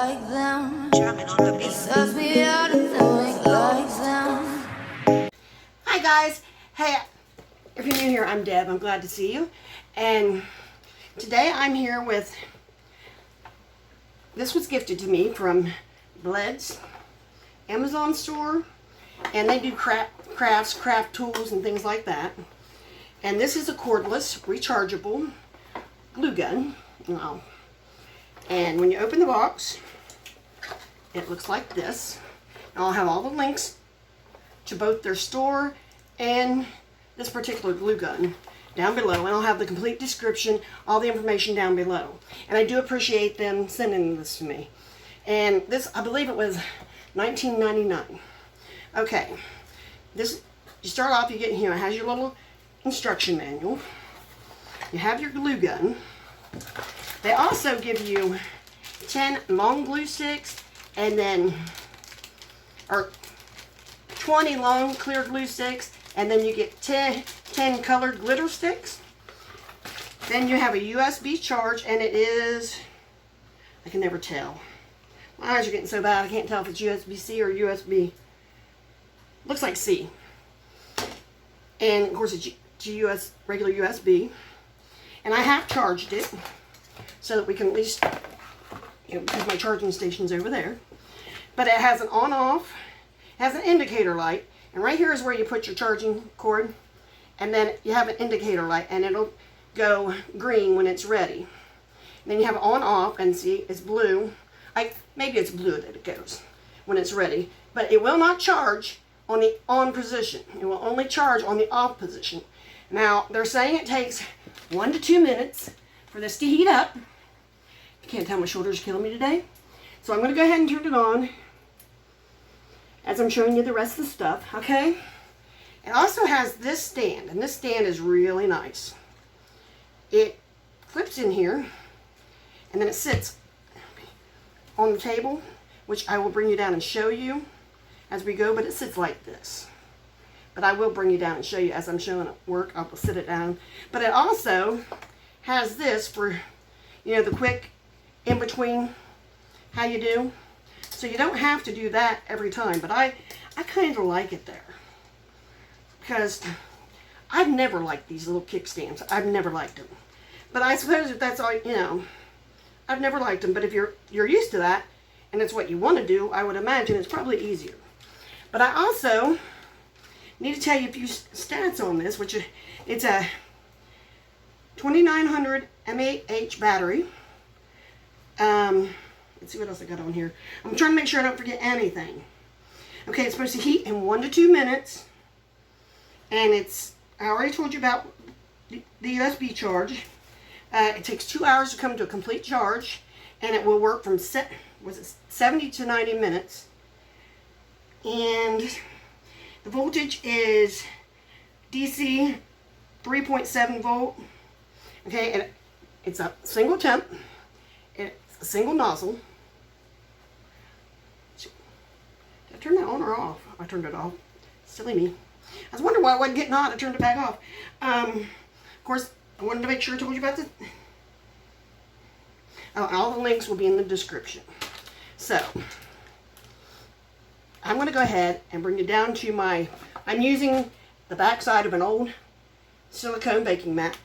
like them. It sucks me out to think like them. Hi guys. Hey, if you're new here, I'm Deb. I'm glad to see you. And today I'm here with, this was gifted to me from Bleds Amazon store. And they do crafts, craft tools, and things like that. And this is a cordless, rechargeable glue gun. Wow. And when you open the box, it looks like this. And I'll have all the links to both their store and this particular glue gun down below. And I'll have the complete description, all the information down below. And I do appreciate them sending this to me. And this, I believe it was $19.99. Okay, this, you start off, you get here, it has your little instruction manual. You have your glue gun. They also give you 10 long glue sticks and then, or 20 long clear glue sticks, and then you get 10 colored glitter sticks. Then you have a USB charge, and it is, I can never tell. My eyes are getting so bad I can't tell if it's USB-C or USB. Looks like C. And of course it's regular USB. And I have charged it so that we can at least, because my charging station's over there. But it has an on-off, has an indicator light, and right here is where you put your charging cord, and then you have an indicator light, and it'll go green when it's ready. And then you have on-off, and see, it's blue. Maybe it's blue that it goes when it's ready, but it will not charge on the on position. It will only charge on the off position. Now, they're saying it takes 1 to 2 minutes for this to heat up. I can't tell, my shoulders are killing me today. So I'm going to go ahead and turn it on as I'm showing you the rest of the stuff, okay? It also has this stand, and this stand is really nice. It clips in here, and then it sits on the table, which I will bring you down and show you as we go, but it sits like this. But I will bring you down and show you as I'm showing it work. I'll sit it down. But it also has this for, the quick in-between, how you do. So you don't have to do that every time, but I kind of like it there. Because I've never liked these little kickstands. I've never liked them. But I suppose if that's all, I've never liked them. But if you're used to that, and it's what you want to do, I would imagine it's probably easier. But I also need to tell you a few stats on this, which it's a 2900 mAh battery. Let's see what else I got on here. I'm trying to make sure I don't forget anything. Okay, it's supposed to heat in 1 to 2 minutes. And I already told you about the USB charge. It takes 2 hours to come to a complete charge. And it will work from 70 to 90 minutes. And the voltage is DC 3.7 volt. Okay, and it's a single temp. It's a single nozzle. Did I turn that on or off? I turned it off. Silly me. I was wondering why it wasn't getting hot. I turned it back off. Of course, I wanted to make sure I told you about this. Oh, and all the links will be in the description. So, I'm going to go ahead and bring you down to I'm using the back side of an old silicone baking mat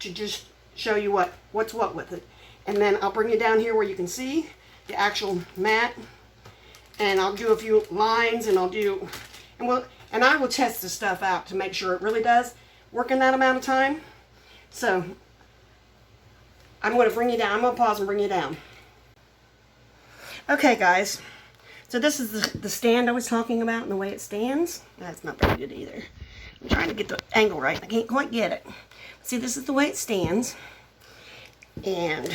to just show you what's what with it. And then I'll bring you down here where you can see the actual mat. And I'll do a few lines, and and I will test the stuff out to make sure it really does work in that amount of time. So, I'm going to bring you down. I'm going to pause and bring you down. Okay, guys. So this is the stand I was talking about and the way it stands. That's not very good either. I'm trying to get the angle right. I can't quite get it. See, this is the way it stands. And,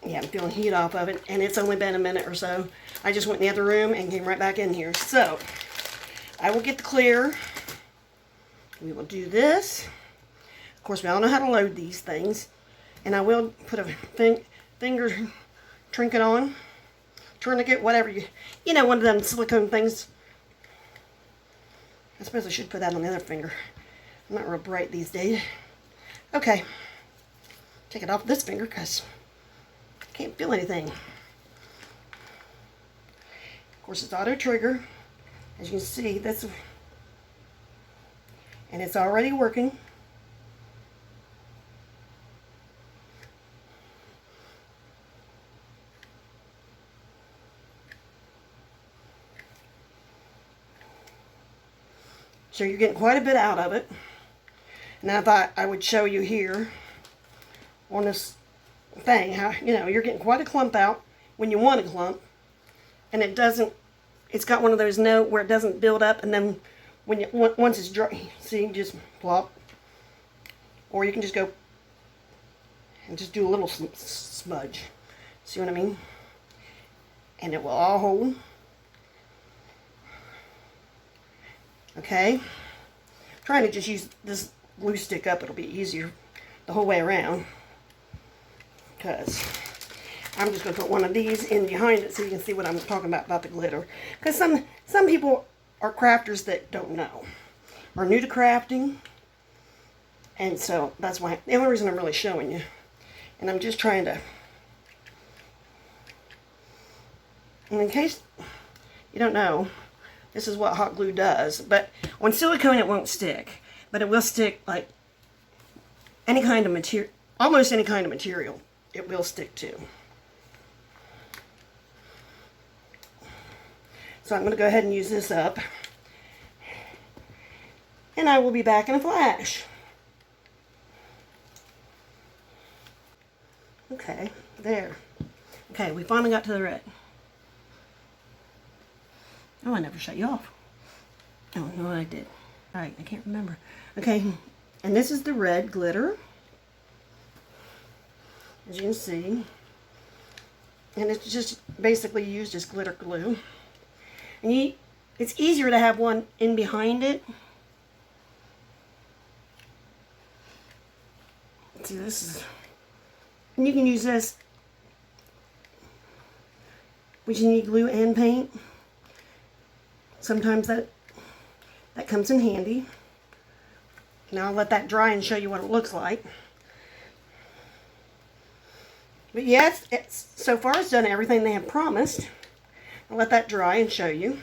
yeah, I'm feeling heat off of it. And it's only been a minute or so. I just went in the other room and came right back in here. So, I will get the clear. We will do this. Of course, we all know how to load these things. And I will put a finger trinket on. Tourniquet, whatever one of them silicone things. I suppose I should put that on the other finger. I'm not real bright these days. Okay. Take it off this finger because Can't feel anything. Of course, it's auto trigger. As you can see, that's, and it's already working. So you're getting quite a bit out of it. And I thought I would show you here on this thing how, you know, you're getting quite a clump out when you want a clump. And it doesn't, it's got one of those notes where it doesn't build up, and then when you, once it's dry, see, just plop. Or you can just go and just do a little smudge. See what I mean? And it will all hold. Okay, I'm trying to just use this glue stick up. It'll be easier the whole way around, because I'm just going to put one of these in behind it so you can see what I'm talking about the glitter. Because some people are crafters that don't know, are new to crafting, and so that's why, the only reason I'm really showing you. And I'm just trying to, and in case you don't know, this is what hot glue does. But on silicone it won't stick, but it will stick like any kind of material, almost any kind of material it will stick to. So I'm going to go ahead and use this up, and I will be back in a flash. Okay, there. Okay, we finally got to the red. Oh, I never shut you off. Oh, no, I did. Alright, I can't remember. Okay, and this is the red glitter, as you can see. And it's just basically used as glitter glue. And it's easier to have one in behind it. See, this is, and you can use this, which you need glue and paint. Sometimes that comes in handy. Now I'll let that dry and show you what it looks like. But yes, so far it's done everything they have promised. I'll let that dry and show you.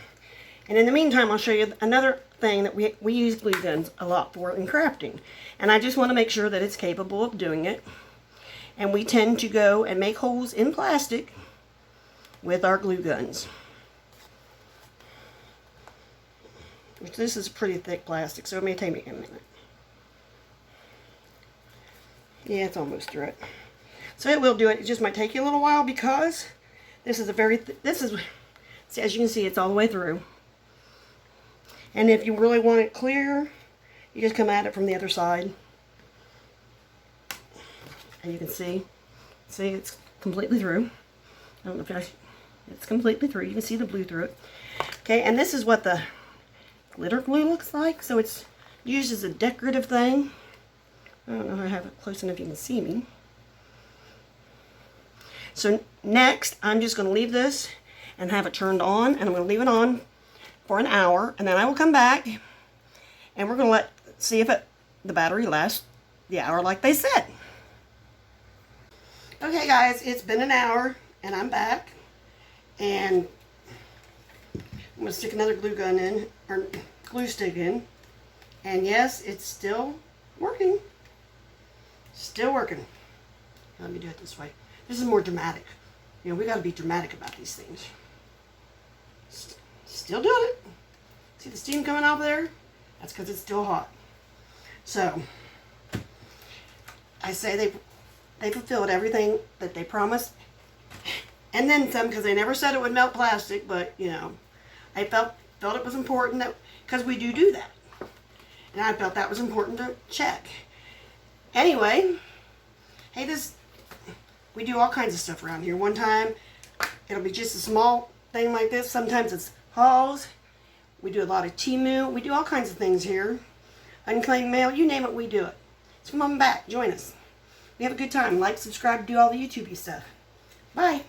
And in the meantime, I'll show you another thing that we use glue guns a lot for in crafting. And I just want to make sure that it's capable of doing it. And we tend to go and make holes in plastic with our glue guns. Which, this is pretty thick plastic, so it may take me a minute. Yeah, it's almost through it. So it will do it. It just might take you a little while, because this is a very, see, as you can see, it's all the way through. And if you really want it clear, you just come at it from the other side. And you can see it's completely through. I don't know if it's completely through. You can see the blue through it. Okay, and this is what the glitter glue looks like. So it's used as a decorative thing. I don't know if I have it close enough you can see me. So next, I'm just going to leave this and have it turned on, and I'm going to leave it on for an hour, and then I will come back and we're going to see if the battery lasts the hour like they said. Okay guys, it's been an hour and I'm back, and I'm going to stick another glue gun in, or glue stick in, and yes, it's still working. Still working. Let me do it this way. This is more dramatic. You know, we got to be dramatic about these things. Still doing it. See the steam coming off there? That's because it's still hot. So, I say they fulfilled everything that they promised. And then some, because they never said it would melt plastic, but, you know, I felt it was important, that because we do that. And I felt that was important to check. Anyway, hey, we do all kinds of stuff around here. One time, it'll be just a small thing like this. Sometimes it's hauls. We do a lot of Temu. We do all kinds of things here. Unclaimed mail, you name it, we do it. So come on back, join us. We have a good time. Like, subscribe, do all the YouTube-y stuff. Bye.